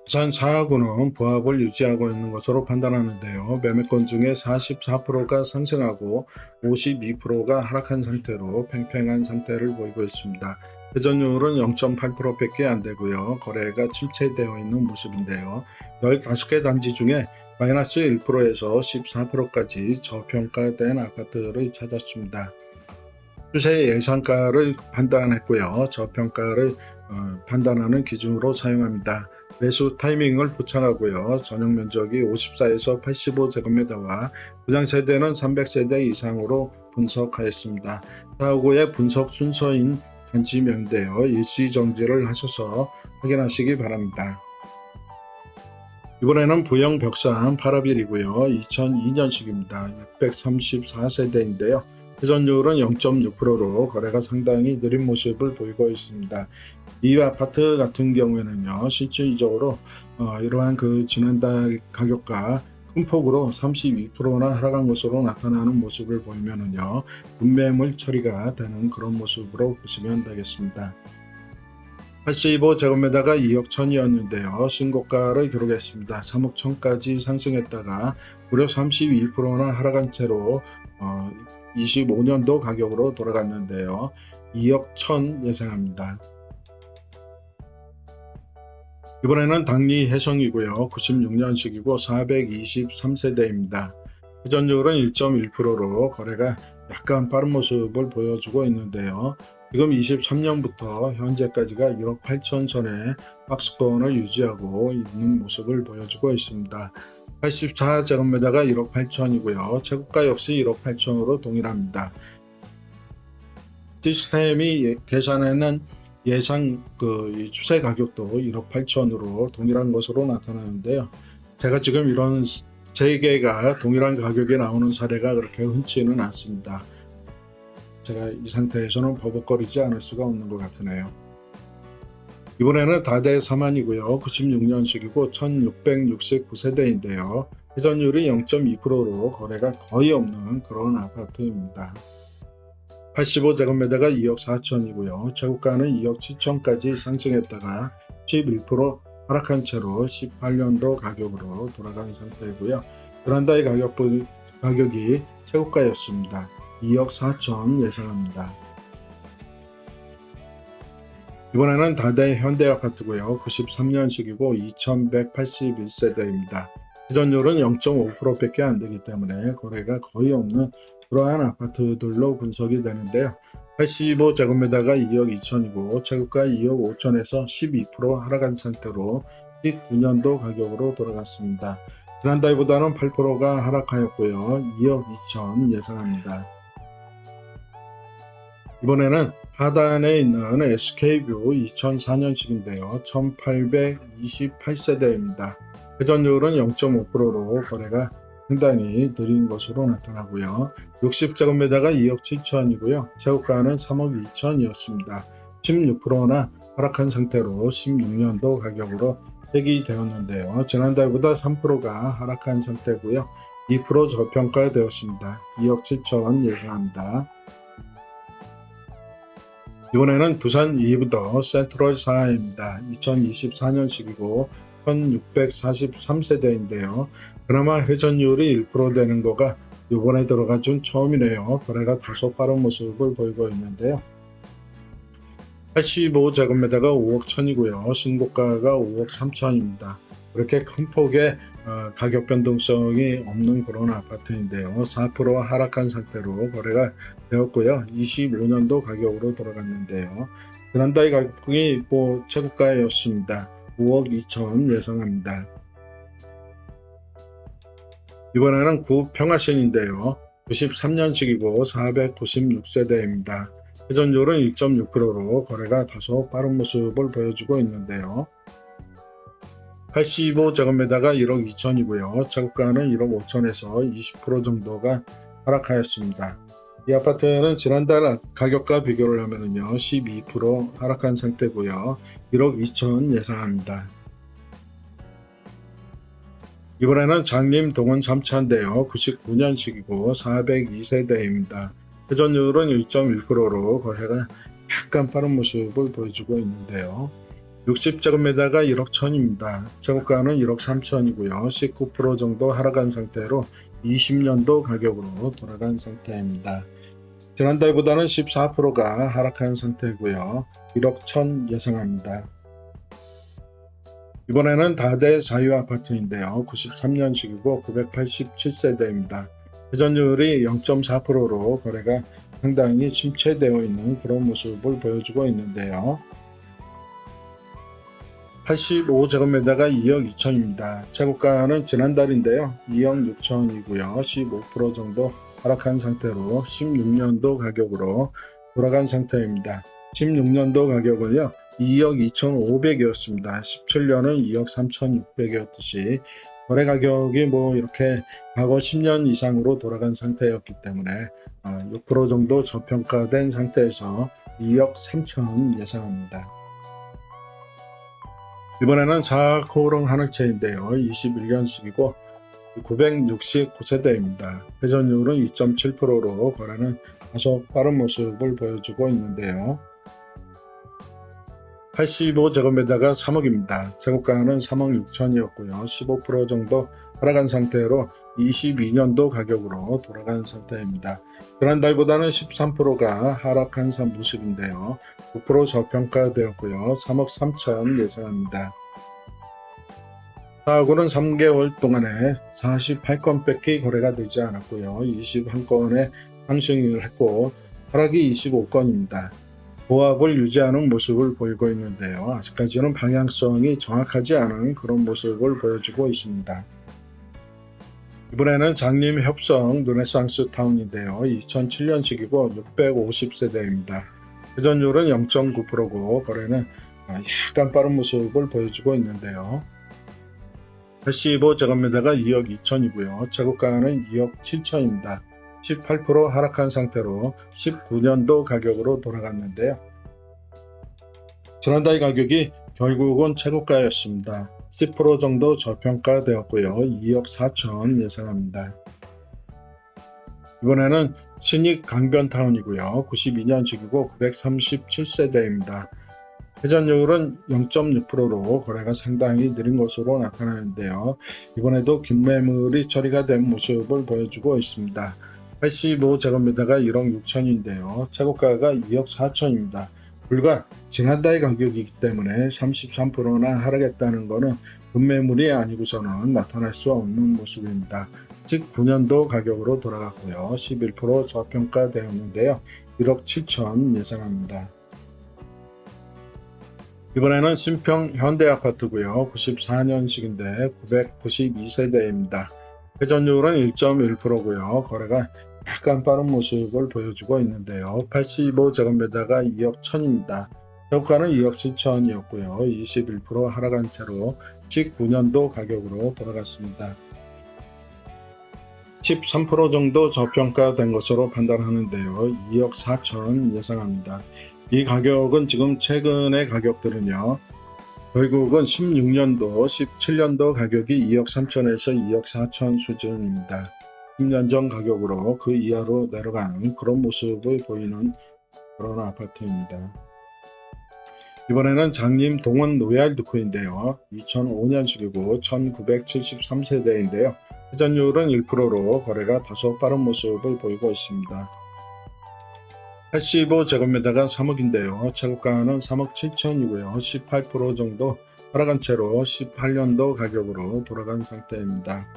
부산 4하구는 보합을 유지하고 있는 것으로 판단하는데요. 매매권 중에 44%가 상승하고 52%가 하락한 상태로 팽팽한 상태를 보이고 있습니다. 회전율은 0.8%밖에 안 되고요. 거래가 침체되어 있는 모습인데요. 15개 단지 중에 마이너스 1%에서 14%까지 저평가된 아파트를 찾았습니다. 추세 예상가를 판단했고요. 저평가를 판단하는 기준으로 사용합니다. 매수 타이밍을 포착하고요. 전용 면적이 54에서 85제곱미터와 분양 세대는 300세대 이상으로 분석하였습니다. 사후의 분석 순서인 단지명인데요. 일시정지를 하셔서 확인하시기 바랍니다. 이번에는 부영 벽산 8합일이고요. 2002년식입니다. 634세대인데요. 회전율은 0.6%로 거래가 상당히 느린 모습을 보이고 있습니다. 이 아파트 같은 경우에는요, 실질적으로 이러한 지난달 가격과 큰 폭으로 32%나 하락한 것으로 나타나는 모습을 보이면은요, 분매물 처리가 되는 그런 모습으로 보시면 되겠습니다. 85제곱미터가 2억 1천이었는데요. 신고가를 기록했습니다. 3억 1천까지 상승했다가 무려 32%나 하락한 채로 25년도 가격으로 돌아갔는데요. 2억 1천 예상합니다. 이번에는 당리 해성이고요. 96년식이고 423세대입니다. 회전율은 1.1%로 거래가 약간 빠른 모습을 보여주고 있는데요. 지금 23년부터 현재까지가 1억 8천 선의 박스권을 유지하고 있는 모습을 보여주고 있습니다. 84제곱미터가 1억 8천이고요. 최고가 역시 1억 8천으로 동일합니다. 시스템이 계산하는 예상 이 추세 가격도 1억 8천으로 동일한 것으로 나타나는데요. 제가 지금 이런 3개가 동일한 가격에 나오는 사례가 그렇게 흔치는 않습니다. 제가 이 상태에서는 버벅거리지 않을 수가 없는 것 같으네요. 이번에는 다대 3안이고요. 96년식이고 1669세대인데요. 회전율이 0.2%로 거래가 거의 없는 그런 아파트입니다. 85제곱미터가 2억 4천이고요. 최고가는 2억 7천까지 상승했다가 11% 하락한 채로 18년도 가격으로 돌아간 상태이고요. 베란다의 가격이 최고가였습니다. 2억 4천 예상합니다. 이번에는 다대 현대아파트고요. 93년식이고 2181세대입니다. 회전율은 0.5%밖에 안 되기 때문에 거래가 거의 없는 그러한 아파트들로 분석이 되는데요. 85제곱미터가 2억 2천이고 최고가 2억 5천에서 12% 하락한 상태로 19년도 가격으로 돌아갔습니다. 지난달보다는 8%가 하락하였고요. 2억 2천 예상합니다. 이번에는 하단에 있는 SK뷰 2004년식인데요. 1828세대입니다. 회전율은 0.5%로 거래가 상당히 느린 것으로 나타나고요. 60제곱미터가 2억 7천이고요. 최고가는 3억 2천이었습니다. 16%나 하락한 상태로 16년도 가격으로 폐기되었는데요. 지난달보다 3%가 하락한 상태고요. 2% 저평가되었습니다. 2억 7천 예상합니다. 이번에는 두산 이브더 센트럴 4입니다. 2024년식이고 1643세대인데요. 그나마 회전율이 1% 되는 거가 이번에 들어가 준 처음이네요. 거래가 다소 빠른 모습을 보이고 있는데요. 85제곱미터가 5억 1천이고요. 신고가가 5억 3천입니다. 그렇게 큰 폭의 가격 변동성이 없는 그런 아파트인데요. 4% 하락한 상태로 거래가 되었고요. 25년도 가격으로 돌아갔는데요. 지난달 가격이 최고가였습니다. 5억 2천 예상합니다. 이번에는 구평화신인데요. 93년식이고 496세대입니다. 회전율은 1.6%로 거래가 다소 빠른 모습을 보여주고 있는데요. 85제곱미터가 1억 2천이고요. 최고가는 1억 5천에서 20% 정도가 하락하였습니다. 이 아파트는 지난달 가격과 비교를 하면요 12% 하락한 상태고요. 1억 2천 예상합니다. 이번에는 장림 동원 3차인데요. 99년식이고 402세대입니다. 회전율은 1.1%로 거래가 약간 빠른 모습을 보여주고 있는데요. 60제곱미터가 1억 1000입니다. 제곱가는 1억 3000이고요. 19% 정도 하락한 상태로 20년도 가격으로 돌아간 상태입니다. 지난달보다는 14%가 하락한 상태고요. 1억 1000 예상합니다. 이번에는 다대 자유아파트인데요. 93년식이고 987세대입니다. 회전율이 0.4%로 거래가 상당히 침체되어 있는 그런 모습을 보여주고 있는데요. 85제곱미터가 2억 2천입니다. 최고가는 지난달인데요. 2억 6천이고요. 15% 정도 하락한 상태로 16년도 가격으로 돌아간 상태입니다. 16년도 가격은요. 2억 2,500이었습니다. 17년은 2억 3,600이었듯이 거래 가격이 이렇게 과거 10년 이상으로 돌아간 상태였기 때문에 6% 정도 저평가된 상태에서 2억 3천 예상합니다. 이번에는 4코오롱 한 채인데요. 21년식이고 969세대입니다. 회전율은 2.7%로 거래는 다소 빠른 모습을 보여주고 있는데요. 85제곱미터가 3억입니다. 제곱가는 3억 6천이었고요. 15% 정도 하락한 상태로 22년도 가격으로 돌아간 상태입니다. 지난달보다는 13%가 하락한 모습인데요. 9% 저평가되었고요. 3억 3천 예상합니다. 4억은 3개월 동안에 48건밖에 거래가 되지 않았고요. 21건에 상승을 했고 하락이 25건입니다. 보합을 유지하는 모습을 보이고 있는데요. 아직까지는 방향성이 정확하지 않은 그런 모습을 보여주고 있습니다. 이번에는 장림 협성 르네상스 타운인데요. 2007년식이고 650세대입니다. 회전율은 0.9%고 거래는 약간 빠른 모습을 보여주고 있는데요. 85제곱미터가 2억 2천이고요. 최고가는 2억 7천입니다. 18% 하락한 상태로 19년도 가격으로 돌아갔는데요. 지난달 가격이 결국은 최고가였습니다. 10% 정도 저평가되었고요. 2억 4천 예상합니다. 이번에는 신익 강변타운이고요. 92년식이고 937세대입니다. 회전율은 0.6%로 거래가 상당히 느린 것으로 나타나는데요. 이번에도 긴매물이 처리가 된 모습을 보여주고 있습니다. 85제곱미터가 1억 6천인데요. 최고가가 2억 4천입니다. 불과 지난달 가격이기 때문에 33%나 하락했다는 것은 급매물이 아니고서는 나타날 수 없는 모습입니다. 19년도 가격으로 돌아갔고요. 11% 저평가되었는데요. 1억 7천 예상합니다. 이번에는 신평 현대아파트고요. 94년식인데 992세대입니다. 회전율은 1.1%고요. 거래가 약간 빠른 모습을 보여주고 있는데요. 85제곱미터가 2억 1000입니다. 저가는 2억 7천이었고요. 21% 하락한 채로 19년도 가격으로 돌아갔습니다. 13% 정도 저평가된 것으로 판단하는데요. 2억 4천 예상합니다. 이 가격은 지금 최근의 가격들은요. 결국은 16년도, 17년도 가격이 2억 3천에서 2억 4천 수준입니다. 10년 전 가격으로 그 이하로 내려가는 그런 모습을 보이는 그런 아파트입니다. 이번에는 장림 동원 로얄 두코인데요. 2005년식이고 1973세대인데요. 회전율은 1%로 거래가 다소 빠른 모습을 보이고 있습니다. 85제곱미터가 3억인데요. 최고가는 3억 7천이고요. 18% 정도 하락한 채로 18년도 가격으로 돌아간 상태입니다.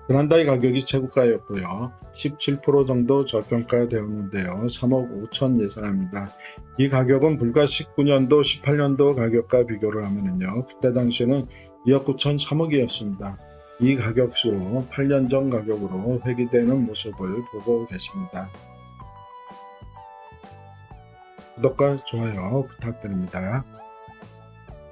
지난달 가격이 최고가였고요. 17% 정도 저평가되었는데요. 3억 5천 예상합니다. 이 가격은 불과 19년도, 18년도 가격과 비교를 하면요. 그때 당시에는 2억 9천 3억이었습니다. 이 가격수로 8년 전 가격으로 회귀되는 모습을 보고 계십니다. 구독과 좋아요 부탁드립니다.